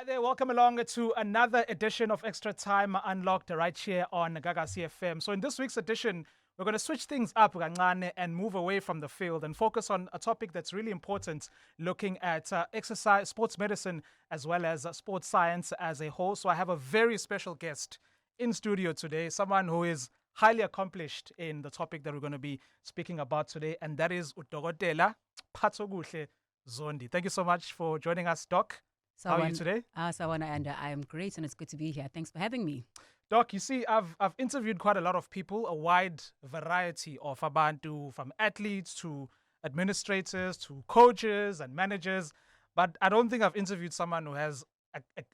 Hi there, welcome along to another edition of Extra Time Unlocked right here on Gagasi FM. So in this week's edition, we're going to switch things up kancane, and move away from the field and focus on a topic that's really important, looking at exercise, sports medicine, as well as sports science as a whole. So I have a very special guest in studio today, someone who is highly accomplished in the topic that we're going to be speaking about today, and that is Udokotela Phathokuhle Zondi. Thank you so much for joining us, Doc. How are you today? Sawana, and I am great, and it's good to be here. Thanks for having me. Doc, you see, I've interviewed quite a lot of people, a wide variety of abantu, from athletes to administrators to coaches and managers, but I don't think I've interviewed someone who has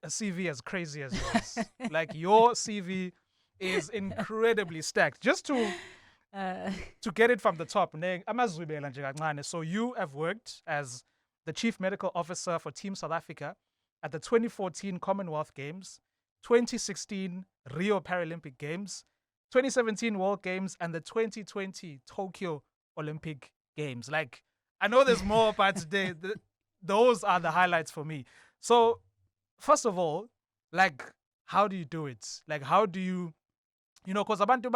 a CV as crazy as yours. Like your CV is incredibly stacked. Just to get it from the top, amazwibela nje kancane. So you have worked as the Chief Medical Officer for Team South Africa at the 2014 Commonwealth Games, 2016 Rio Paralympic Games, 2017 World Games, and the 2020 Tokyo Olympic Games. Like, I know there's more, but those are the highlights for me. So, first of all, like, how do you do it? Like, how do you, because abantu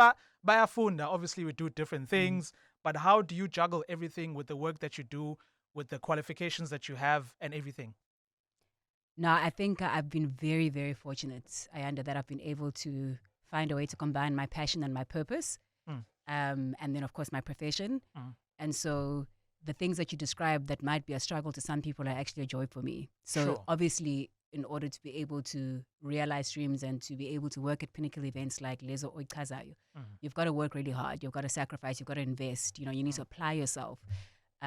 bayafunda, obviously we do different things, but how do you juggle everything with the work that you do, with the qualifications that you have and everything? No, I think I've been very, very fortunate, Ayanda, that I've been able to find a way to combine my passion and my purpose, and then, of course, my profession. And so the things that you described that might be a struggle to some people are actually a joy for me. So Sure. obviously, in order to be able to realize dreams and to be able to work at pinnacle events like Lezo Oikazayo, you've got to work really hard. You've got to sacrifice. You've got to invest. You need to apply yourself.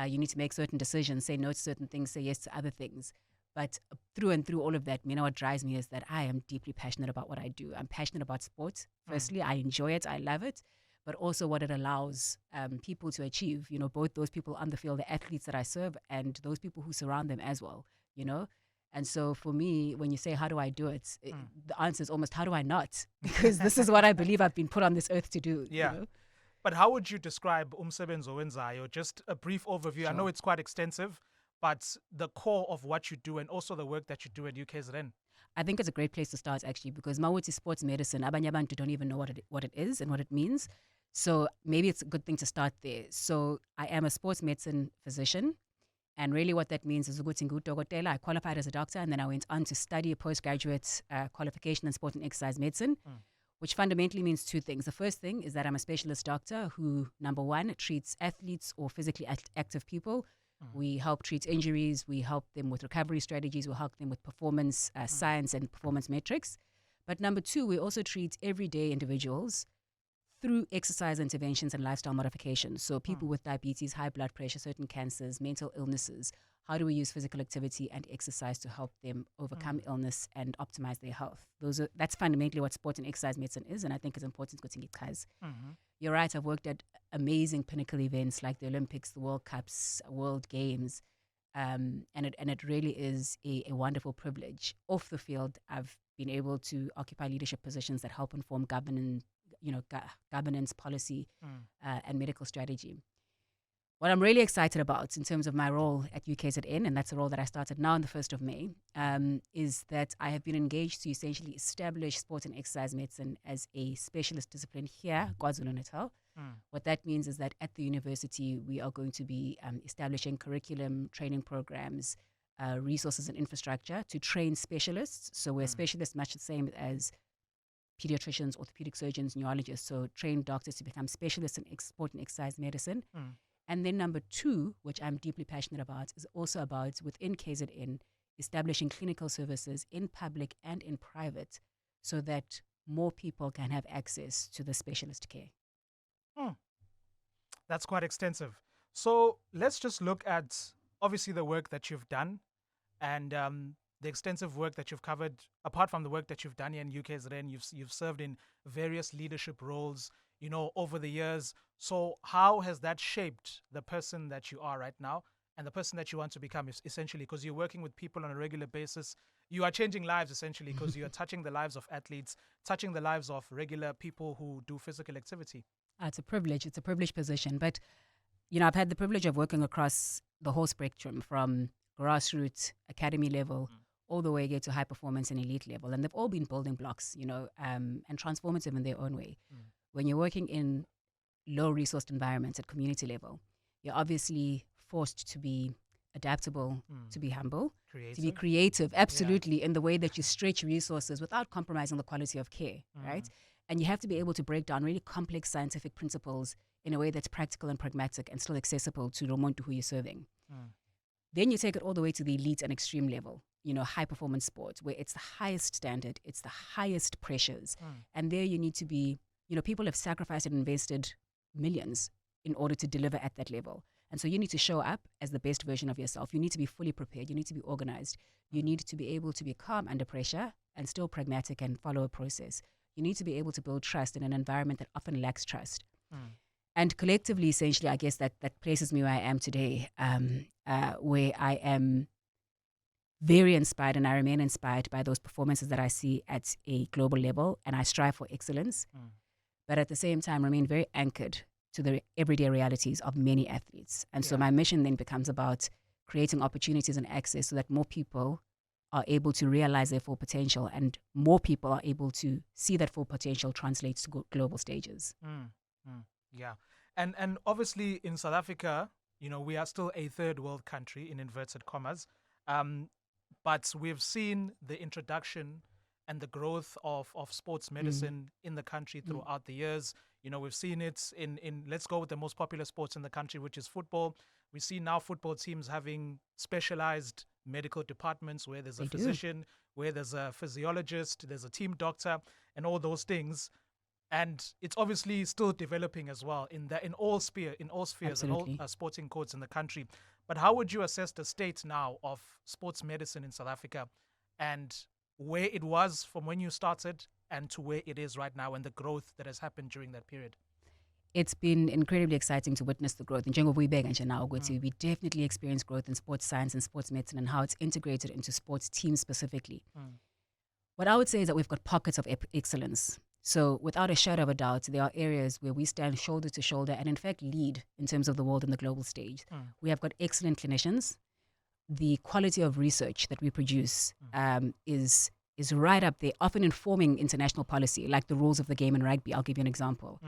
You need to make certain decisions, say no to certain things, say yes to other things. But through and through all of that, what drives me is that I am deeply passionate about what I do. I'm passionate about sports. Firstly, I enjoy it. I love it. But also what it allows people to achieve, both those people on the field, the athletes that I serve, and those people who surround them as well, And so for me, when you say, how do I do it? The answer is almost, how do I not? Because this is what I believe I've been put on this earth to do. Yeah. But how would you describe umsebenzi owenzayo? Just a brief overview. Sure. I know it's quite extensive, but the core of what you do and also the work that you do at UKZN. I think it's a great place to start, actually, because Mawuti sports medicine, abanye abantu don't even know what it is and what it means. So maybe it's a good thing to start there. So I am a sports medicine physician. And really what that means is I qualified as a doctor, and then I went on to study a postgraduate qualification in sport and exercise medicine, which fundamentally means two things. The first thing is that I'm a specialist doctor who, number one, treats athletes or physically active people. We help treat injuries. We help them with recovery strategies. We help them with performance science and performance metrics. But number two, we also treat everyday individuals through exercise interventions and lifestyle modifications. So people with diabetes, high blood pressure, certain cancers, mental illnesses, how do we use physical activity and exercise to help them overcome illness and optimize their health? That's fundamentally what sport and exercise medicine is, and I think it's important to get guys. You're right, I've worked at amazing pinnacle events like the Olympics, the World Cups, World Games, and it really is a wonderful privilege. Off the field, I've been able to occupy leadership positions that help inform governance, policy, and medical strategy. What I'm really excited about in terms of my role at UKZN, and that's a role that I started now on the 1st of May, is that I have been engaged to essentially establish sport and exercise medicine as a specialist discipline here, KwaZulu-Natal. What that means is that at the university, we are going to be establishing curriculum, training programs, resources and infrastructure to train specialists. So we're specialists much the same as pediatricians, orthopedic surgeons, neurologists, so train doctors to become specialists in sport and exercise medicine. And then number two, which I'm deeply passionate about, is also about, within KZN, establishing clinical services in public and in private so that more people can have access to the specialist care. That's quite extensive. So let's just look at, obviously, the work that you've done and the extensive work that you've covered. Apart from the work that you've done here in UKZN, you've served in various leadership roles, over the years. So how has that shaped the person that you are right now and the person that you want to become, essentially? Because you're working with people on a regular basis. You are changing lives, essentially, because you are touching the lives of athletes, touching the lives of regular people who do physical activity. It's a privilege. It's a privileged position. But, I've had the privilege of working across the whole spectrum, from grassroots, academy level, all the way get to high performance and elite level. And they've all been building blocks, and transformative in their own way. When you're working in low resourced environments at community level, you're obviously forced to be adaptable, to be humble, to be creative, absolutely, in the way that you stretch resources without compromising the quality of care, right? And you have to be able to break down really complex scientific principles in a way that's practical and pragmatic and still accessible to the Romuntu who you're serving. Then you take it all the way to the elite and extreme level, high performance sports, where it's the highest standard, it's the highest pressures. And there you need to be, people have sacrificed and invested millions in order to deliver at that level. And so you need to show up as the best version of yourself. You need to be fully prepared. You need to be organized. You need to be able to be calm under pressure and still pragmatic and follow a process. You need to be able to build trust in an environment that often lacks trust. And collectively, essentially, I guess that places me where I am today, where I am very inspired, and I remain inspired by those performances that I see at a global level, and I strive for excellence, but at the same time remain very anchored to the everyday realities of many athletes. And so my mission then becomes about creating opportunities and access so that more people are able to realize their full potential and more people are able to see that full potential translates to global stages. Yeah. And obviously in South Africa, we are still a third world country in inverted commas. But we've seen the introduction and the growth of sports medicine in the country throughout the years. We've seen it in let's go with the most popular sports in the country, which is football. We see now football teams having specialized medical departments where there's a physician, where there's a physiologist, there's a team doctor, and all those things. And it's obviously still developing as well in all spheres, Absolutely. and all sporting codes in the country. But how would you assess the state now of sports medicine in South Africa and where it was from when you started and to where it is right now and the growth that has happened during that period? It's been incredibly exciting to witness the growth. We definitely experience growth in sports science and sports medicine and how it's integrated into sports teams specifically. What I would say is that we've got pockets of excellence. So without a shadow of a doubt, there are areas where we stand shoulder to shoulder and in fact lead in terms of the world and the global stage. We have got excellent clinicians. The quality of research that we produce is right up there, often informing international policy, like the rules of the game in rugby. I'll give you an example.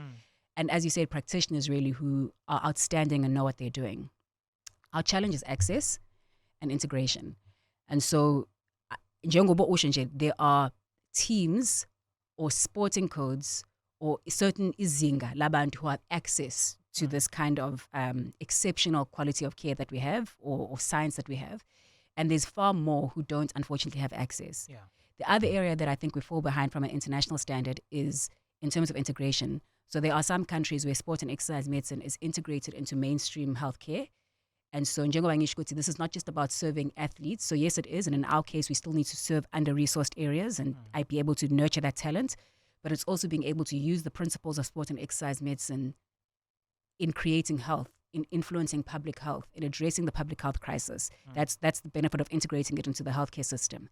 And as you said, practitioners really who are outstanding and know what they're doing. Our challenge is access and integration. And so, there are teams or sporting codes or certain izinga labantu who have access to this kind of exceptional quality of care that we have or science that we have. And there's far more who don't, unfortunately, have access. The other area that I think we fall behind from an international standard is in terms of integration. So there are some countries where sport and exercise medicine is integrated into mainstream healthcare. And so in this is not just about serving athletes. So yes, it is. And in our case, we still need to serve under-resourced areas and I'd be able to nurture that talent. But it's also being able to use the principles of sport and exercise medicine in creating health, in influencing public health, in addressing the public health crisis. That's the benefit of integrating it into the healthcare system.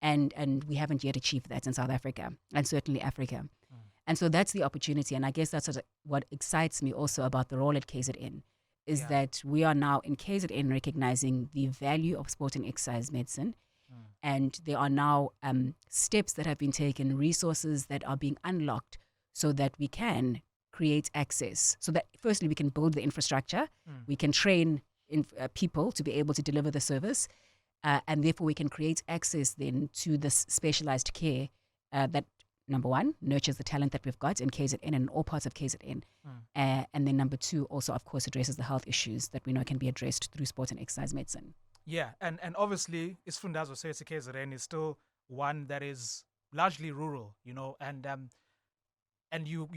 And we haven't yet achieved that in South Africa and certainly Africa. And so that's the opportunity. And I guess that's what excites me also about the role at KZN. Is that we are now in KZN recognizing the value of sport and exercise medicine. And there are now steps that have been taken, resources that are being unlocked so that we can create access. So that firstly, we can build the infrastructure, we can train people to be able to deliver the service, and therefore we can create access then to this specialized care that, number one, nurtures the talent that we've got in KZN and in all parts of KZN. And then number two, also, of course, addresses the health issues that we know can be addressed through sport and exercise medicine. Yeah, and obviously, Isifundazwe Sethu KZN is still one that is largely rural, and you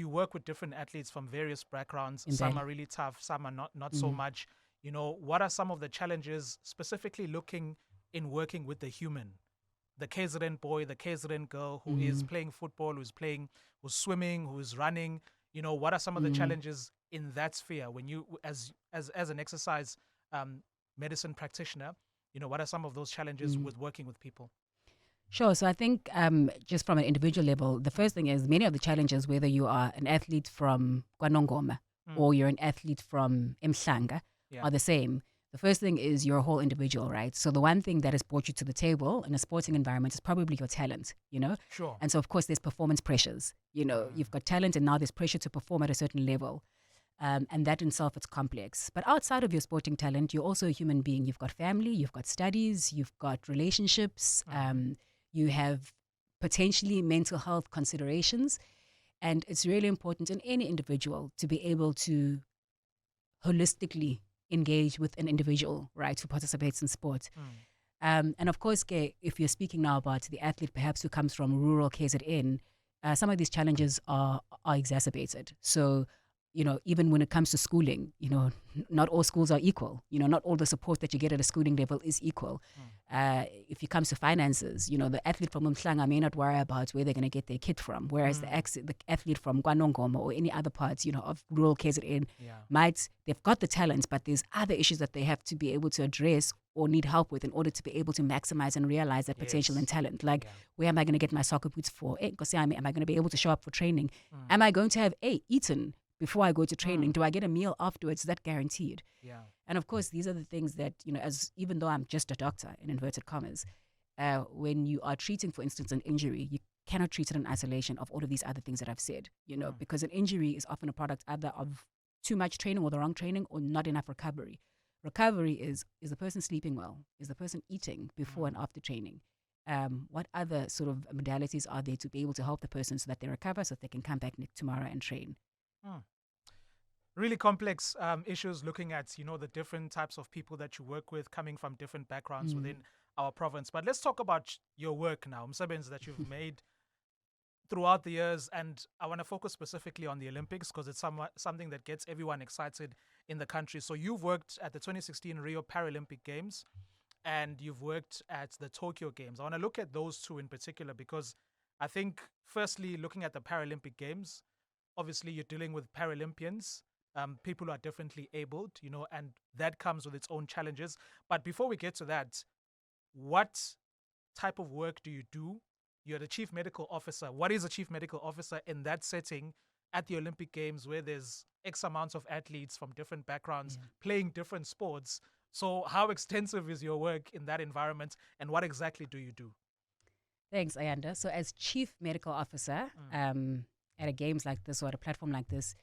work with different athletes from various backgrounds. Indeed. Some are really tough, some are not so much. What are some of the challenges, specifically looking in working with the human? The KZN boy, the KZN girl who is playing football, who's swimming, who's running. What are some of the challenges in that sphere when you, as an exercise medicine practitioner, what are some of those challenges with working with people? Sure. So I think just from an individual level, the first thing is many of the challenges, whether you are an athlete from KwaNongoma or you're an athlete from Mhlanga, are the same. The first thing is you're a whole individual, right? So the one thing that has brought you to the table in a sporting environment is probably your talent, you know? Sure. And so, of course, there's performance pressures. You know, you've got talent and now there's pressure to perform at a certain level. And that in itself, it's complex. But outside of your sporting talent, you're also a human being. You've got family, you've got studies, you've got relationships, you have potentially mental health considerations. And it's really important in any individual to be able to holistically engage with an individual, right, who participates in sport. And of course, if you're speaking now about the athlete perhaps who comes from rural KZN, some of these challenges are exacerbated. So, you know, even when it comes to schooling, you know, not all schools are equal. You know, not all the support that you get at a schooling level is equal. If it comes to finances, you know, the athlete from Umhlanga may not worry about where they're going to get their kit from, whereas the athlete from Kwanongoma or any other parts, you know, of rural KZN they've got the talents, but there's other issues that they have to be able to address or need help with in order to be able to maximize and realize that potential and talent. Like, where am I going to get my soccer boots for? Am I going to be able to show up for training? Am I going to have eaten before I go to training? Do I get a meal afterwards? Is that guaranteed? And of course, these are the things that, you know, even though I'm just a doctor, in inverted commas, when you are treating, for instance, an injury, you cannot treat it in isolation of all of these other things that I've said, you know, because an injury is often a product either of too much training or the wrong training or not enough recovery. Recovery is the person sleeping well? Is the person eating before and after training? What other sort of modalities are there to be able to help the person so that they recover, so that they can come back tomorrow and train? Really complex issues, looking at, you know, the different types of people that you work with coming from different backgrounds within our province. But let's talk about your work now, umsebenzi that you've made throughout the years. And I want to focus specifically on the Olympics because it's something that gets everyone excited in the country. So you've worked at the 2016 Rio Paralympic Games and you've worked at the Tokyo Games. I want to look at those two in particular because I think, firstly, looking at the Paralympic Games, obviously you're dealing with Paralympians, people who are differently abled, you know, and that comes with its own challenges. But before we get to that, what type of work do you do? You're the chief medical officer. What is a chief medical officer in that setting at the Olympic Games where there's X amounts of athletes from different backgrounds playing different sports? So how extensive is your work in that environment and what exactly do you do? Thanks, Ayanda. So as chief medical officer at a games like this or at a platform like this,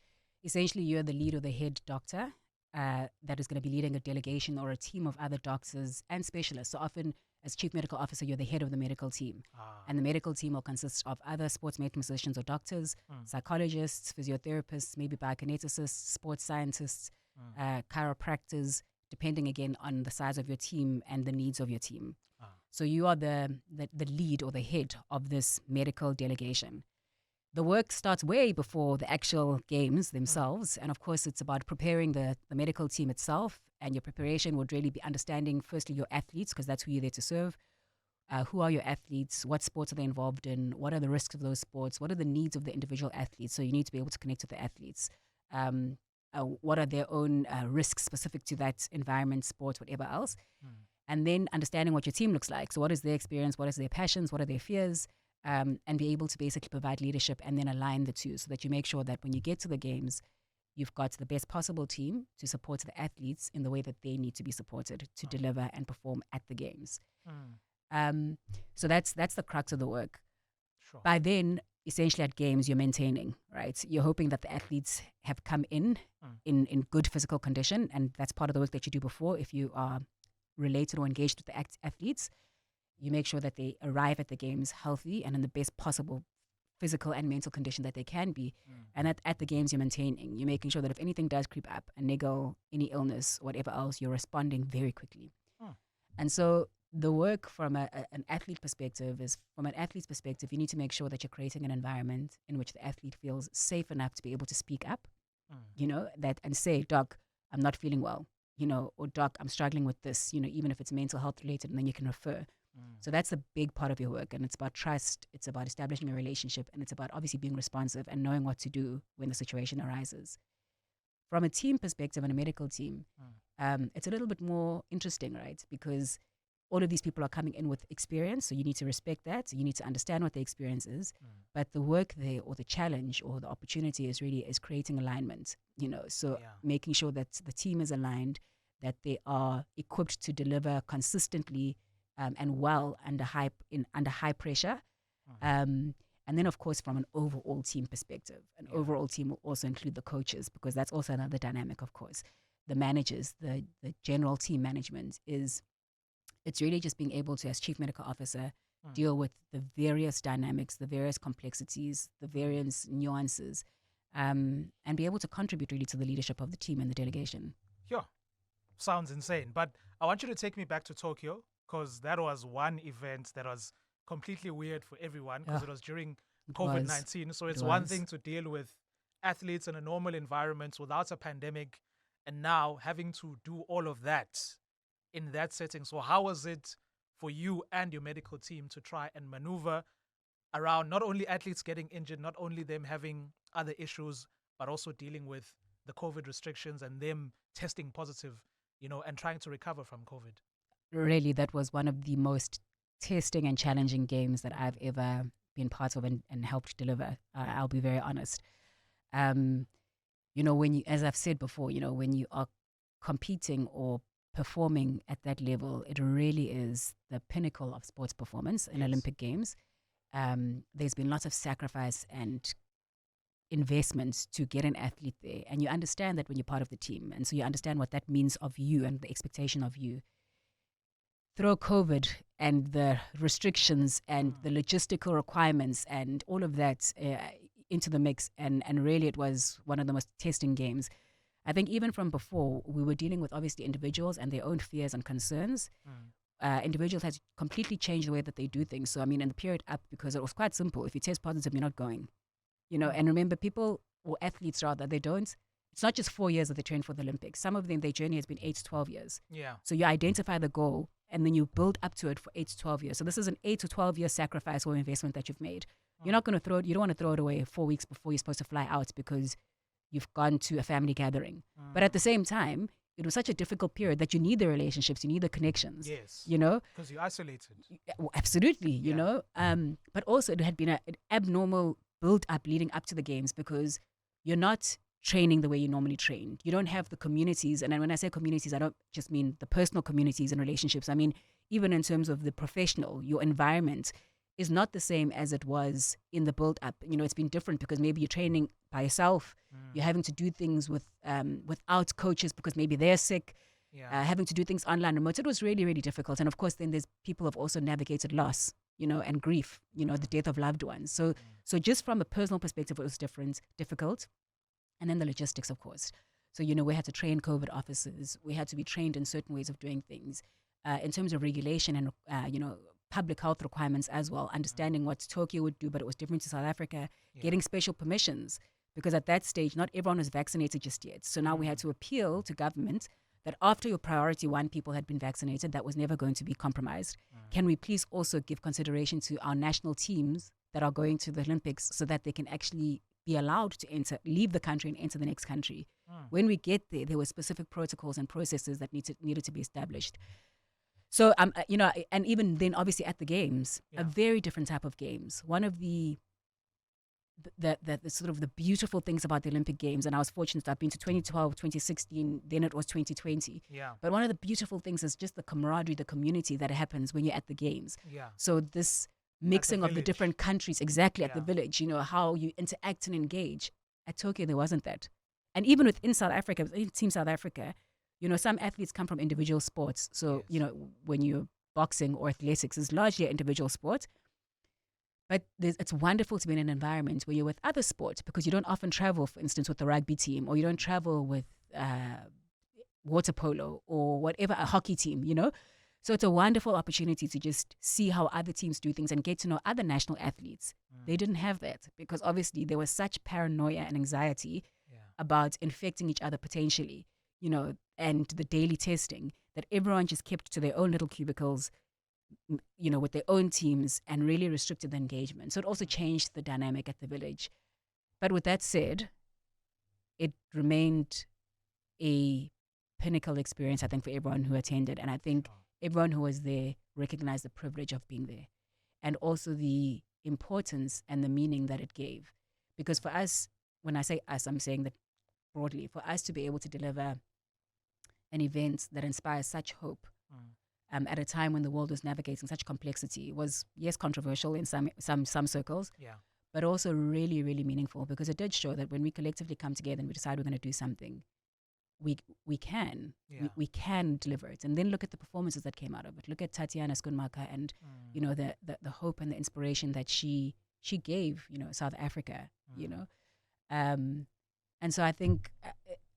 essentially you're the lead or the head doctor that is going to be leading a delegation or a team of other doctors and specialists. So often as chief medical officer, you're the head of the medical team. And the medical team will consist of other sports medicine physicians or doctors, psychologists, physiotherapists, maybe biokineticists, sports scientists, chiropractors, depending again on the size of your team and the needs of your team. So you are the lead or the head of this medical delegation. The work starts way before the actual games themselves. And of course, it's about preparing the medical team itself. And your preparation would really be understanding, firstly, your athletes, because that's who you're there to serve. Who are your athletes? What sports are they involved in? What are the risks of those sports? What are the needs of the individual athletes? So you need to be able to connect with the athletes. What are their own risks specific to that environment, sports, whatever else? And then understanding what your team looks like. So what is their experience? What is their passions? What are their fears? And be able to basically provide leadership and then align the two so that you make sure that when you get to the games, you've got the best possible team to support the athletes in the way that they need to be supported to deliver and perform at the games. So that's the crux of the work. Sure. By then, essentially at games, you're maintaining, right? You're hoping that the athletes have come in good physical condition, and that's part of the work that you do before. If you are related or engaged with the athletes, you make sure that they arrive at the games healthy and in the best possible physical and mental condition that they can be. And at the games, you're maintaining. You're making sure that if anything does creep up, a niggle, any illness, whatever else, you're responding very quickly. And so the work from an athlete perspective is, from an athlete's perspective, you need to make sure that you're creating an environment in which the athlete feels safe enough to be able to speak up, you know, and say, Doc, I'm not feeling well, you know, or Doc, I'm struggling with this, you know, even if it's mental health related, and then you can refer. So that's a big part of your work, and it's about trust, it's about establishing a relationship, and it's about obviously being responsive and knowing what to do when the situation arises. From a team perspective and a medical team, it's a little bit more interesting, right? Because all of these people are coming in with experience, so you need to respect that. So you need to understand what the experience is. But the work there, or the challenge, or the opportunity is creating alignment, you know, so making sure that the team is aligned, that they are equipped to deliver consistently and well under high pressure. And then, of course, from an overall team perspective, an overall team will also include the coaches, because that's also another dynamic, of course. The managers, the general team management it's really just being able to, as chief medical officer, deal with the various dynamics, the various complexities, the various nuances, and be able to contribute really to the leadership of the team and the delegation. Yeah, sounds insane. But I want you to take me back to Tokyo, because that was one event that was completely weird for everyone, because it was during COVID-19. So it's one thing to deal with athletes in a normal environment without a pandemic, and now having to do all of that in that setting. So how was it for you and your medical team to try and maneuver around not only athletes getting injured, not only them having other issues, but also dealing with the COVID restrictions and them testing positive, and trying to recover from COVID? Really, that was one of the most testing and challenging games that I've ever been part of and helped deliver. I'll be very honest. When you, as I've said before, when you are competing or performing at that level, it really is the pinnacle of sports performance in Olympic Games. There's been lots of sacrifice and investments to get an athlete there. And you understand that when you're part of the team. And so you understand what that means of you and the expectation of you. Throw COVID and the restrictions and the logistical requirements and all of that into the mix. And really it was one of the most testing games. I think even from before, we were dealing with obviously individuals and their own fears and concerns. Individuals had completely changed the way that they do things. So, I mean, in the period up, because it was quite simple. If you test positive, you're not going. And remember, people, or athletes rather, they don't. It's not just 4 years that they train for the Olympics. Some of them, their journey has been 8 to 12 years. Yeah. So you identify the goal and then you build up to it for 8 to 12 years. So this is an 8 to 12 year sacrifice or investment that you've made. You're not going to you don't want to throw it away 4 weeks before you're supposed to fly out because you've gone to a family gathering. But at the same time, it was such a difficult period that you need the relationships, you need the connections. Yes. Because you're isolated. Well, absolutely, you know. But also it had been an abnormal build up leading up to the games because you're not training the way you normally train. You don't have the communities. And when I say communities, I don't just mean the personal communities and relationships. I mean, even in terms of the professional, your environment is not the same as it was in the build up. It's been different because maybe you're training by yourself. You're having to do things without coaches because maybe they're sick. Having to do things online remote. It was really, really difficult. And of course, then there's people who have also navigated loss, and grief, the death of loved ones. So just from a personal perspective, it was difficult. And then the logistics, of course. So, we had to train COVID officers. We had to be trained in certain ways of doing things. In terms of regulation and, public health requirements as well, understanding what Tokyo would do, but it was different to South Africa, getting special permissions, because at that stage, not everyone was vaccinated just yet. So now we had to appeal to government that after your priority one people had been vaccinated, that was never going to be compromised. Can we please also give consideration to our national teams that are going to the Olympics so that they can actually be allowed to leave the country and enter the next country? When we get there, there were specific protocols and processes that needed to be established. So, and even then, obviously at the games, a very different type of games. One of the sort of the beautiful things about the Olympic Games, and I was fortunate, I've been to 2012, 2016, then it was 2020. Yeah. But one of the beautiful things is just the camaraderie, the community that happens when you're at the games. Yeah. So this mixing of the different countries, exactly at the Yeah. village, how you interact and engage. At Tokyo, there wasn't that. And even within South Africa, in Team South Africa, some athletes come from individual sports. So, when you're boxing or athletics, it's largely an individual sport. But it's wonderful to be in an environment where you're with other sports because you don't often travel, for instance, with the rugby team, or you don't travel with water polo or whatever, a hockey team, So it's a wonderful opportunity to just see how other teams do things and get to know other national athletes. They didn't have that because obviously there was such paranoia and anxiety about infecting each other potentially, and the daily testing that everyone just kept to their own little cubicles, with their own teams and really restricted the engagement. So it also changed the dynamic at the village. But with that said, it remained a pinnacle experience, I think, for everyone who attended. And I think everyone who was there recognized the privilege of being there and also the importance and the meaning that it gave. Because for us, when I say us, I'm saying that broadly, for us to be able to deliver an event that inspires such hope at a time when the world was navigating such complexity was, yes, controversial in some circles, Yeah. but also really, really meaningful, because it did show that when we collectively come together and we decide we're going to do something, we can. Yeah. We can deliver it. And then look at the performances that came out of it. Look at Tatiana Skunmaka and the hope and the inspiration that she gave South Africa. And so I think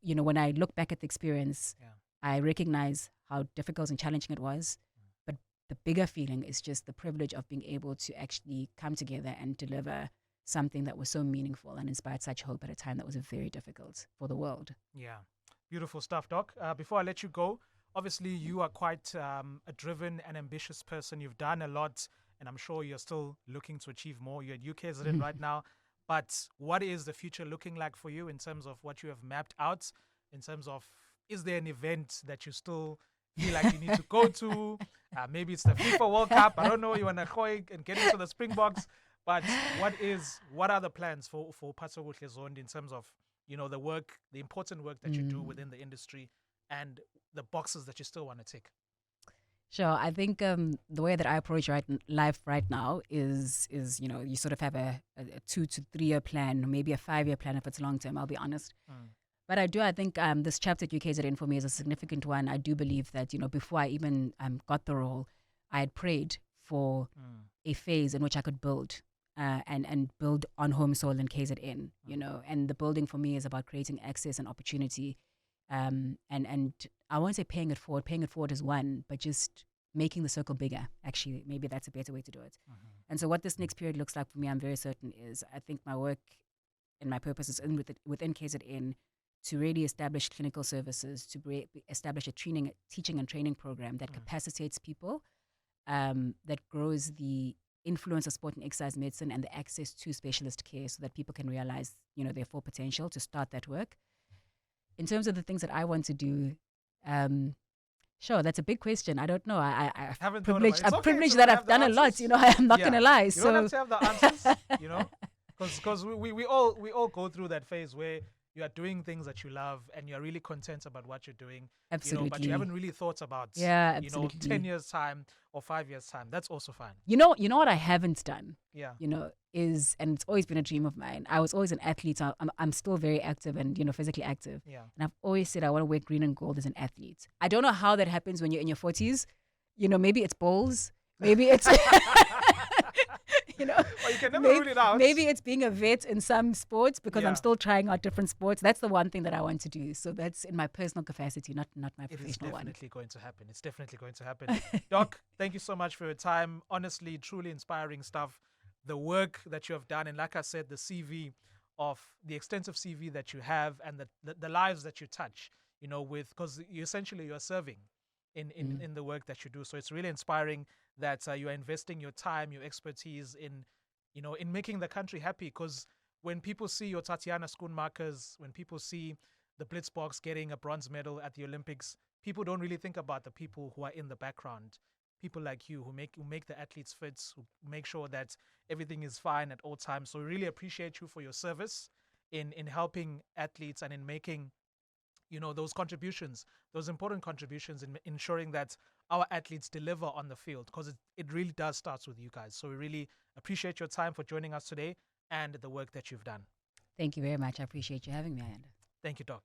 when I look back at the experience, I recognize how difficult and challenging it was. But the bigger feeling is just the privilege of being able to actually come together and deliver something that was so meaningful and inspired such hope at a time that was very difficult for the world. Yeah. Beautiful stuff, Doc. Before I let you go, obviously you are quite a driven and ambitious person. You've done a lot, and I'm sure you're still looking to achieve more. You're at UK resident right now. But what is the future looking like for you in terms of what you have mapped out? In terms of, is there an event that you still feel like you need to go to? Maybe it's the FIFA World Cup. I don't know. You want to go and get into the Springboks. But what are the plans for Phathokuhle Zondi in terms of the work, the important work that you do within the industry, and the boxes that you still want to tick? Sure. I think the way that I approach life right now is you sort of have a 2 to 3 year plan, maybe a 5-year plan if it's long term. I'll be honest. But I think this chapter at UKZN for me is a significant one. I do believe that before I even got the role, I had prayed for a phase in which I could build. And build on home soil in KZN, and the building for me is about creating access and opportunity, and I won't say paying it forward is one, but just making the circle bigger. Actually, maybe that's a better way to do it. And so what this next period looks like for me, I'm very certain, is I think my work and my purpose is within KZN to really establish clinical services, to establish a teaching and training program that capacitates people, that grows the influence of sport and exercise medicine and the access to specialist care so that people can realize, their full potential, to start that work. In terms of the things that I want to do, sure, that's a big question. I don't know. I'm privileged that I've done a lot. I'm not going to lie. You don't have to have the answers, because we all go through that phase where you are doing things that you love and you're really content about what you're doing. Absolutely. But you haven't really thought about, 10 years time or 5 years time. That's also fine. You know what I haven't done? Yeah. Is, and it's always been a dream of mine. I was always an athlete. I'm still very active and, physically active. Yeah. And I've always said I want to wear green and gold as an athlete. I don't know how that happens when you're in your 40s. Maybe it's bowls. Maybe it's... Well, you can never rule it out. Maybe it's being a vet in some sports, because I'm still trying out different sports. That's the one thing that I want to do. So that's in my personal capacity, not my professional one. It's definitely going to happen. Doc, thank you so much for your time. Honestly, truly inspiring stuff. The work that you have done, and like I said, the the extensive CV that you have, and the lives that you touch, because you're serving in the work that you do. So it's really inspiring that you're investing your time, your expertise in making the country happy. Because when people see your Tatiana Schoonmakers, when people see the Blitzboks getting a bronze medal at the Olympics, people don't really think about the people who are in the background. People like you who make the athletes fit, who make sure that everything is fine at all times. So we really appreciate you for your service in helping athletes and in making those contributions, those important contributions in ensuring that our athletes deliver on the field, because it really does start with you guys. So we really appreciate your time for joining us today and the work that you've done. Thank you very much. I appreciate you having me, Ayanda. Thank you, Doc.